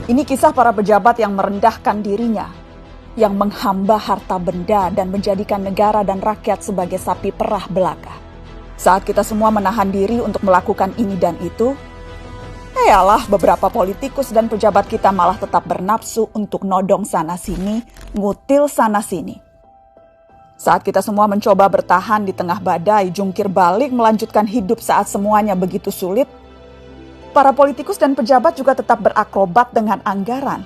Ini kisah para pejabat yang merendahkan dirinya, yang menghamba harta benda dan menjadikan negara dan rakyat sebagai sapi perah belaka. Saat kita semua menahan diri untuk melakukan ini dan itu, beberapa politikus dan pejabat kita malah tetap bernafsu untuk nodong sana-sini, ngutil sana-sini. Saat kita semua mencoba bertahan di tengah badai, jungkir balik melanjutkan hidup saat semuanya begitu sulit, para politikus dan pejabat juga tetap berakrobat dengan anggaran.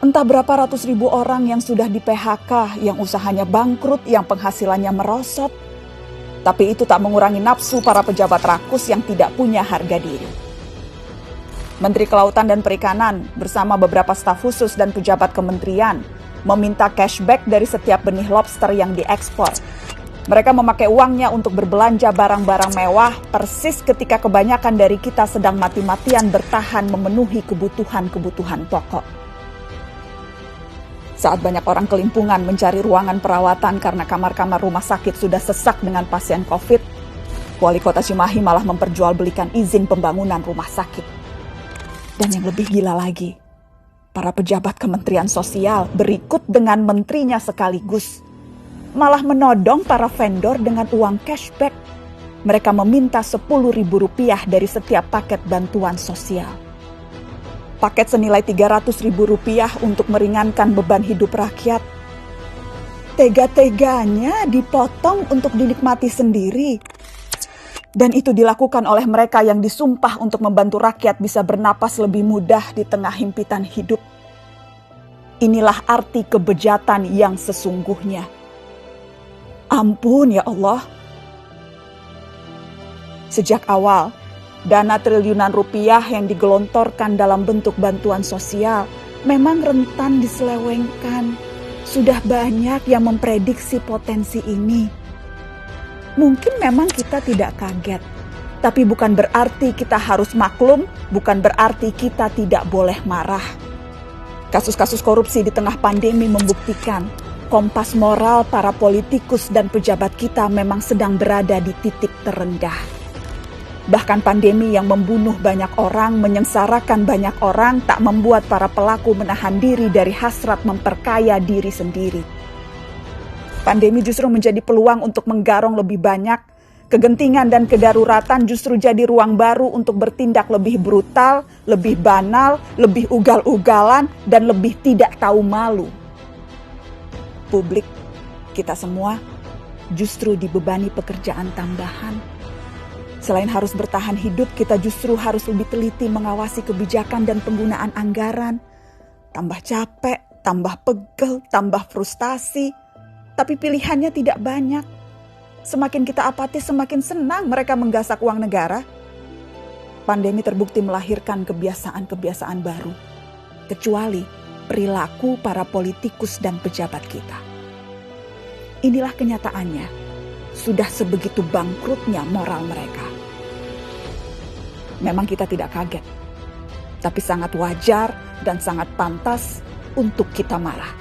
Entah berapa ratus ribu orang yang sudah di PHK, yang usahanya bangkrut, yang penghasilannya merosot. Tapi itu tak mengurangi nafsu para pejabat rakus yang tidak punya harga diri. Menteri Kelautan dan Perikanan bersama beberapa staf khusus dan pejabat kementerian meminta cashback dari setiap benih lobster yang diekspor. Mereka memakai uangnya untuk berbelanja barang-barang mewah persis ketika kebanyakan dari kita sedang mati-matian bertahan memenuhi kebutuhan-kebutuhan pokok. Saat banyak orang kelimpungan mencari ruangan perawatan karena kamar-kamar rumah sakit sudah sesak dengan pasien COVID, Wali Kota Cimahi malah memperjualbelikan izin pembangunan rumah sakit. Dan yang lebih gila lagi, para pejabat Kementerian Sosial berikut dengan menterinya sekaligus malah menodong para vendor dengan uang cashback. Mereka meminta Rp10.000 dari setiap paket bantuan sosial. Paket senilai Rp300.000 untuk meringankan beban hidup rakyat. Tega-teganya dipotong untuk dinikmati sendiri. Dan itu dilakukan oleh mereka yang disumpah untuk membantu rakyat bisa bernapas lebih mudah di tengah himpitan hidup. Inilah arti kebejatan yang sesungguhnya. Ampun ya Allah. Sejak awal, dana triliunan rupiah yang digelontorkan dalam bentuk bantuan sosial memang rentan diselewengkan. Sudah banyak yang memprediksi potensi ini. Mungkin memang kita tidak kaget, tapi bukan berarti kita harus maklum, bukan berarti kita tidak boleh marah. Kasus-kasus korupsi di tengah pandemi membuktikan kompas moral para politikus dan pejabat kita memang sedang berada di titik terendah. Bahkan pandemi yang membunuh banyak orang, menyengsarakan banyak orang, tak membuat para pelaku menahan diri dari hasrat memperkaya diri sendiri. Pandemi justru menjadi peluang untuk menggarong lebih banyak. Kegentingan dan kedaruratan justru jadi ruang baru untuk bertindak lebih brutal, lebih banal, lebih ugal-ugalan, dan lebih tidak tahu malu. Publik, kita semua justru dibebani pekerjaan tambahan. Selain harus bertahan hidup, kita justru harus lebih teliti mengawasi kebijakan dan penggunaan anggaran. Tambah capek, tambah pegel, tambah frustasi. Tapi pilihannya tidak banyak. Semakin kita apatis, semakin senang mereka menggasak uang negara. Pandemi terbukti melahirkan kebiasaan-kebiasaan baru. Kecuali perilaku para politikus dan pejabat kita. Inilah kenyataannya, sudah sebegitu bangkrutnya moral mereka. Memang kita tidak kaget, tapi sangat wajar dan sangat pantas untuk kita marah.